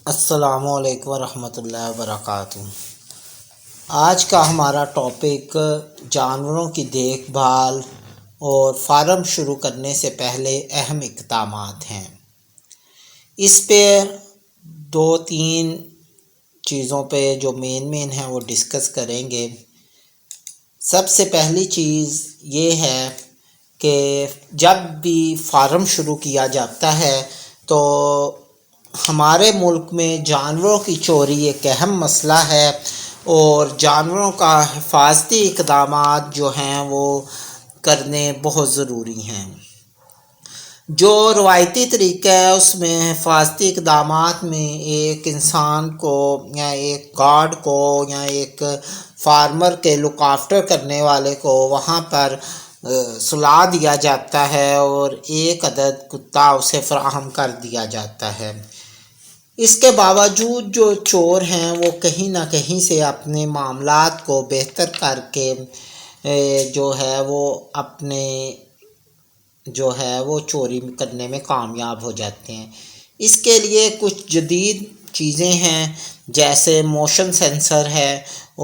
السلام علیکم ورحمۃ اللہ وبرکاتہ۔ آج کا ہمارا ٹاپک جانوروں کی دیکھ بھال اور فارم شروع کرنے سے پہلے اہم اقدامات ہیں۔ اس پہ دو تین چیزوں پہ جو مین ہیں وہ ڈسکس کریں گے۔ سب سے پہلی چیز یہ ہے کہ جب بھی فارم شروع کیا جاتا ہے تو ہمارے ملک میں جانوروں کی چوری ایک اہم مسئلہ ہے، اور جانوروں کا حفاظتی اقدامات جو ہیں وہ کرنے بہت ضروری ہیں۔ جو روایتی طریقہ ہے اس میں حفاظتی اقدامات میں ایک انسان کو یا ایک گارڈ کو یا ایک فارمر کے لک آفٹر کرنے والے کو وہاں پر سلا دیا جاتا ہے اور ایک عدد کتا اسے فراہم کر دیا جاتا ہے۔ اس کے باوجود جو چور ہیں وہ کہیں نہ کہیں سے اپنے معاملات کو بہتر کر کے جو ہے وہ اپنے جو ہے وہ چوری کرنے میں کامیاب ہو جاتے ہیں۔ اس کے لیے کچھ جدید چیزیں ہیں، جیسے موشن سینسر ہے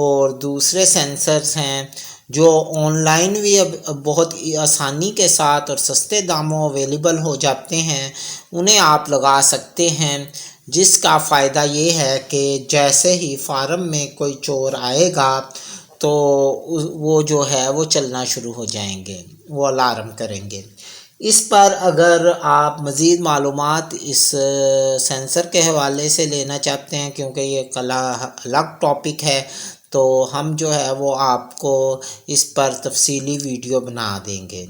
اور دوسرے سینسرز ہیں جو آن لائن بھی اب بہت آسانی کے ساتھ اور سستے داموں اویلیبل ہو جاتے ہیں، انہیں آپ لگا سکتے ہیں، جس کا فائدہ یہ ہے کہ جیسے ہی فارم میں کوئی چور آئے گا تو وہ جو ہے وہ چلنا شروع ہو جائیں گے، وہ الارم کریں گے۔ اس پر اگر آپ مزید معلومات اس سینسر کے حوالے سے لینا چاہتے ہیں، کیونکہ یہ ایک الگ ٹاپک ہے، تو ہم جو ہے وہ آپ کو اس پر تفصیلی ویڈیو بنا دیں گے۔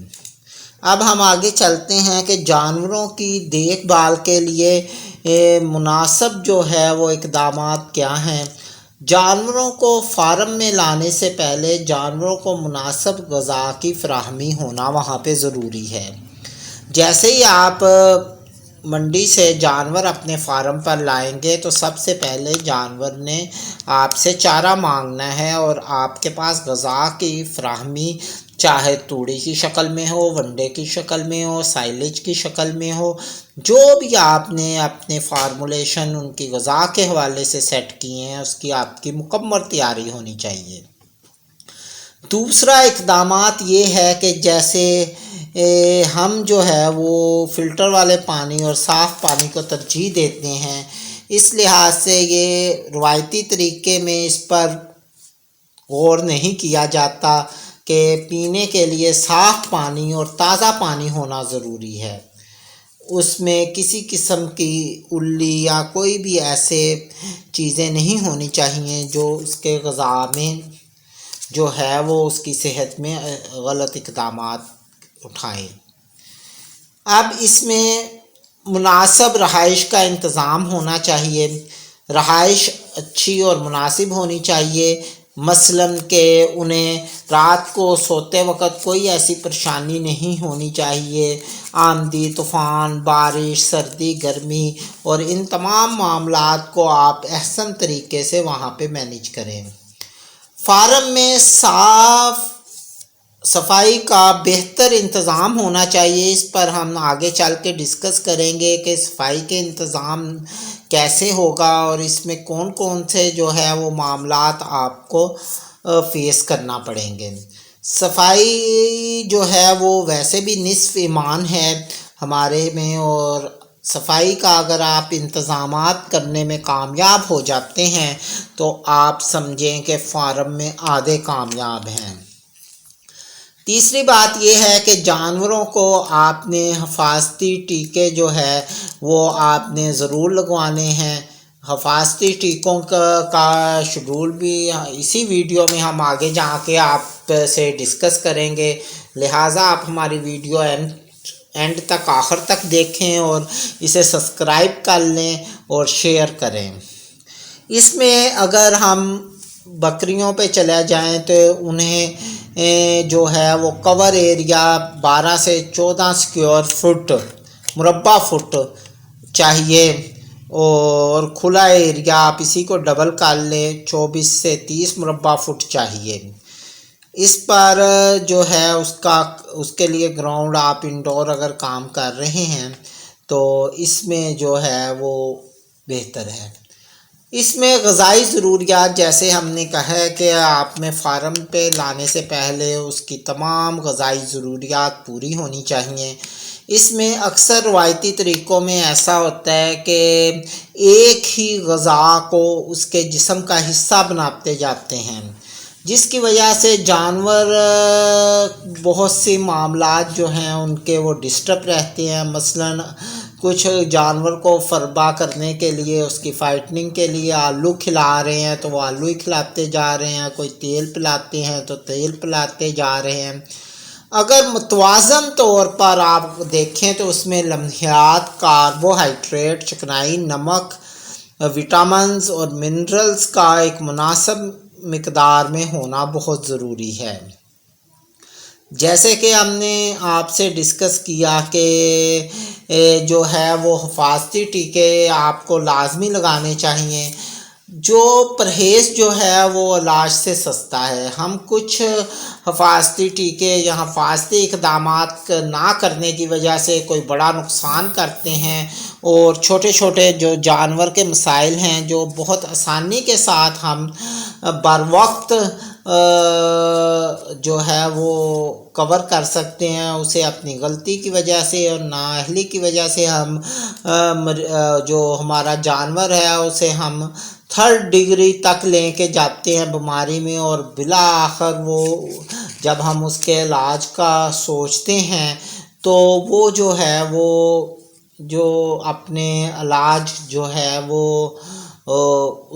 اب ہم آگے چلتے ہیں کہ جانوروں کی دیکھ بھال کے لیے مناسب جو ہے وہ اقدامات کیا ہیں۔ جانوروں کو فارم میں لانے سے پہلے جانوروں کو مناسب غذا کی فراہمی ہونا وہاں پہ ضروری ہے۔ جیسے ہی آپ منڈی سے جانور اپنے فارم پر لائیں گے تو سب سے پہلے جانور نے آپ سے چارہ مانگنا ہے، اور آپ کے پاس غذا کی فراہمی چاہے توڑی کی شکل میں ہو، ونڈے کی شکل میں ہو، سائلیج کی شکل میں ہو، جو بھی آپ نے اپنے فارمولیشن ان کی غذا کے حوالے سے سیٹ کیے ہیں اس کی آپ کی مکمل تیاری ہونی چاہیے۔ دوسرا اقدامات یہ ہے کہ جیسے ہم جو ہے وہ فلٹر والے پانی اور صاف پانی کو ترجیح دیتے ہیں، اس لحاظ سے یہ روایتی طریقے میں اس پر غور نہیں کیا جاتا کہ پینے کے لیے صاف پانی اور تازہ پانی ہونا ضروری ہے۔ اس میں کسی قسم کی اللی یا کوئی بھی ایسے چیزیں نہیں ہونی چاہیے جو اس کے غذا میں جو ہے وہ اس کی صحت میں غلط اقدامات اٹھائیں۔ اب اس میں مناسب رہائش کا انتظام ہونا چاہیے۔ رہائش اچھی اور مناسب ہونی چاہیے، مثلاً کہ انہیں رات کو سوتے وقت کوئی ایسی پریشانی نہیں ہونی چاہیے، آندھی طوفان، بارش، سردی، گرمی، اور ان تمام معاملات کو آپ احسن طریقے سے وہاں پہ مینیج کریں۔ فارم میں صفائی کا بہتر انتظام ہونا چاہیے۔ اس پر ہم آگے چل کے ڈسکس کریں گے کہ صفائی کے انتظام کیسے ہوگا اور اس میں کون کون سے جو ہے وہ معاملات آپ کو فیس کرنا پڑیں گے۔ صفائی جو ہے وہ ویسے بھی نصف ایمان ہے ہمارے میں، اور صفائی کا اگر آپ انتظامات کرنے میں کامیاب ہو جاتے ہیں تو آپ سمجھیں کہ فارم میں آدھے کامیاب ہیں۔ تیسری بات یہ ہے کہ جانوروں کو آپ نے حفاظتی ٹیکے جو ہے وہ آپ نے ضرور لگوانے ہیں۔ حفاظتی ٹیکوں کا شیڈول بھی اسی ویڈیو میں ہم آگے جا کے آپ سے ڈسکس کریں گے، لہٰذا آپ ہماری ویڈیو اینڈ تک آخر تک دیکھیں اور اسے سبسکرائب کر لیں اور شیئر کریں۔ اس میں اگر ہم بکریوں پہ چلے جائیں تو انہیں جو ہے وہ کور ایریا 12 سے 14 اسکوائر فٹ مربع فٹ چاہیے، اور کھلا ایریا آپ اسی کو ڈبل کر لیں 24 سے 30 مربع فٹ چاہیے۔ اس پر جو ہے اس کے لیے گراؤنڈ آپ انڈور اگر کام کر رہے ہیں تو اس میں جو ہے وہ بہتر ہے۔ اس میں غذائی ضروریات جیسے ہم نے کہا ہے کہ آپ میں فارم پہ لانے سے پہلے اس کی تمام غذائی ضروریات پوری ہونی چاہیے۔ اس میں اکثر روایتی طریقوں میں ایسا ہوتا ہے کہ ایک ہی غذا کو اس کے جسم کا حصہ بناتے جاتے ہیں، جس کی وجہ سے جانور بہت سی معاملات جو ہیں ان کے وہ ڈسٹرب رہتے ہیں۔ مثلاً کچھ جانور کو فربا کرنے کے لیے، اس کی فائٹنگ کے لیے آلو کھلا رہے ہیں تو وہ آلو ہی کھلاتے جا رہے ہیں، کوئی تیل پلاتے ہیں تو تیل پلاتے جا رہے ہیں۔ اگر متوازن طور پر آپ دیکھیں تو اس میں لمحیات، کاربوہائیڈریٹ، چکنائی، نمک، وٹامنز اور منرلز کا ایک مناسب مقدار میں ہونا بہت ضروری ہے۔ جیسے کہ ہم نے آپ سے ڈسکس کیا کہ جو ہے وہ حفاظتی ٹیکے آپ کو لازمی لگانے چاہیے۔ جو پرہیز جو ہے وہ علاج سے سستا ہے۔ ہم کچھ حفاظتی ٹیکے یا حفاظتی اقدامات نہ کرنے کی وجہ سے کوئی بڑا نقصان کرتے ہیں، اور چھوٹے چھوٹے جو جانور کے مسائل ہیں جو بہت آسانی کے ساتھ ہم بر وقت جو ہے وہ کور کر سکتے ہیں، اسے اپنی غلطی کی وجہ سے اور نااہلی کی وجہ سے ہم جو ہمارا جانور ہے اسے ہم 3rd ڈگری تک لے کے جاتے ہیں بیماری میں، اور بالآخر وہ جب ہم اس کے علاج کا سوچتے ہیں تو وہ جو ہے وہ جو اپنے علاج جو ہے وہ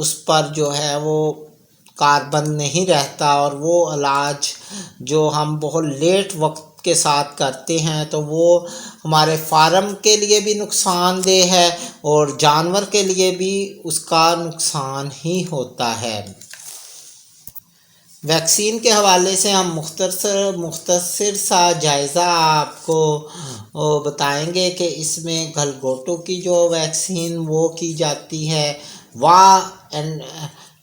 اس پر جو ہے وہ کاربند نہیں رہتا، اور وہ علاج جو ہم بہت لیٹ وقت کے ساتھ کرتے ہیں تو وہ ہمارے فارم کے لیے بھی نقصان دہ ہے اور جانور کے لیے بھی اس کا نقصان ہی ہوتا ہے۔ ویکسین کے حوالے سے ہم مختصر سا جائزہ آپ کو بتائیں گے کہ اس میں گھلگوٹو کی جو ویکسین وہ کی جاتی ہے،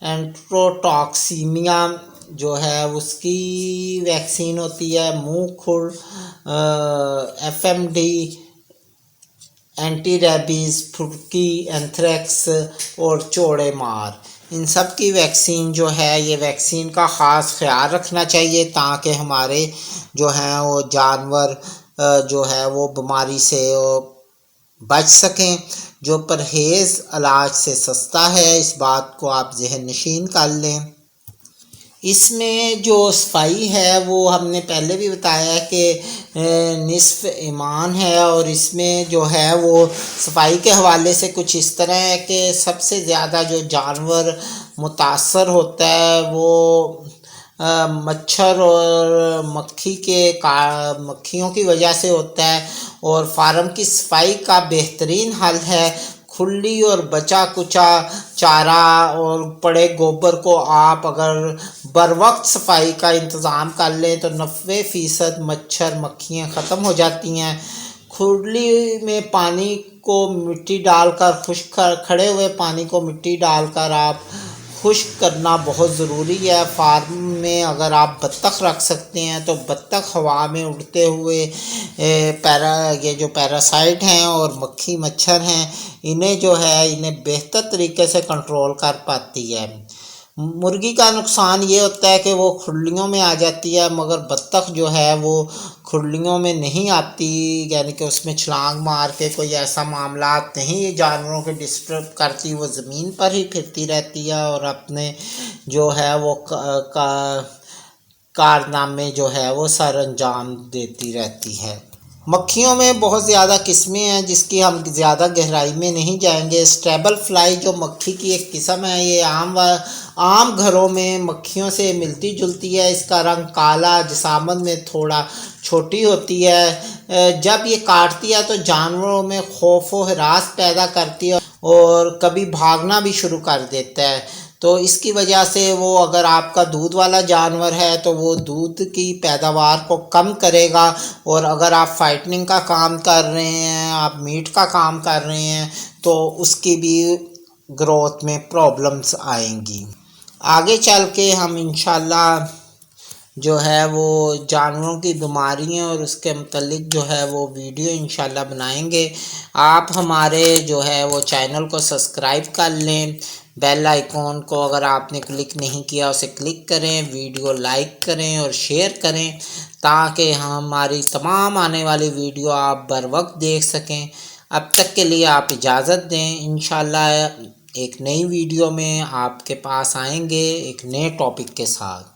انٹروٹاکسیمیا جو ہے اس کی ویکسین ہوتی ہے، منہ کھر FMD، اینٹی ریبیز، پھڑکی، اینتھریکس اور چوڑے مار، ان سب کی ویکسین جو ہے یہ ویکسین کا خاص خیال رکھنا چاہیے تاکہ ہمارے جو ہیں وہ جانور جو ہے وہ بیماری سے بچ سکیں۔ جو پرہیز علاج سے سستا ہے، اس بات کو آپ ذہن نشین کر لیں۔ اس میں جو صفائی ہے وہ ہم نے پہلے بھی بتایا ہے کہ نصف ایمان ہے، اور اس میں جو ہے وہ صفائی کے حوالے سے کچھ اس طرح ہے کہ سب سے زیادہ جو جانور متاثر ہوتا ہے وہ مچھر اور مکھیوں کی وجہ سے ہوتا ہے، اور فارم کی صفائی کا بہترین حل ہے کھلی اور بچا کچا چارہ اور پڑے گوبر کو آپ اگر بر وقت صفائی کا انتظام کر لیں تو 90% مچھر مکھیاں ختم ہو جاتی ہیں۔ کھلی میں پانی کو مٹی ڈال کر کھڑے ہوئے پانی کو مٹی ڈال کر آپ خشک کرنا بہت ضروری ہے۔ فارم میں اگر آپ بطخ رکھ سکتے ہیں تو بطخ ہوا میں اڑتے ہوئے یہ جو پیراسائٹ ہیں اور مکھی مچھر ہیں انہیں بہتر طریقے سے کنٹرول کر پاتی ہے۔ مرغی کا نقصان یہ ہوتا ہے کہ وہ کھرلیوں میں آ جاتی ہے، مگر بطخ جو ہے وہ کھرلیوں میں نہیں آتی، یعنی کہ اس میں چھلانگ مار کے کوئی ایسا معاملات نہیں جانوروں کے ڈسٹرب کرتی، وہ زمین پر ہی پھرتی رہتی ہے اور اپنے جو ہے وہ کارنامے جو ہے وہ سر انجام دیتی رہتی ہے۔ مکھیوں میں بہت زیادہ قسمیں ہیں جس کی ہم زیادہ گہرائی میں نہیں جائیں گے۔ اسٹیبل فلائی جو مکھی کی ایک قسم ہے، یہ عام گھروں میں مکھیوں سے ملتی جلتی ہے۔ اس کا رنگ کالا، جسامت میں تھوڑا چھوٹی ہوتی ہے۔ جب یہ کاٹتی ہے تو جانوروں میں خوف و ہراس پیدا کرتی ہے اور کبھی بھاگنا بھی شروع کر دیتا ہے، تو اس کی وجہ سے وہ اگر آپ کا دودھ والا جانور ہے تو وہ دودھ کی پیداوار کو کم کرے گا، اور اگر آپ فائٹنگ کا کام کر رہے ہیں، آپ میٹ کا کام کر رہے ہیں تو اس کی بھی گروتھ میں پرابلمز آئیں گی۔ آگے چل کے ہم انشاءاللہ جو ہے وہ جانوروں کی بیماریاں اور اس کے متعلق جو ہے وہ ویڈیو انشاءاللہ بنائیں گے۔ آپ ہمارے جو ہے وہ چینل کو سبسکرائب کر لیں، بیل آئیکن کو اگر آپ نے کلک نہیں کیا اسے کلک کریں، ویڈیو لائک کریں اور شیئر کریں تاکہ ہماری تمام آنے والی ویڈیو آپ بر وقت دیکھ سکیں۔ اب تک کے لیے آپ اجازت دیں، انشاءاللہ ایک نئی ویڈیو میں آپ کے پاس آئیں گے ایک نئے ٹاپک کے ساتھ۔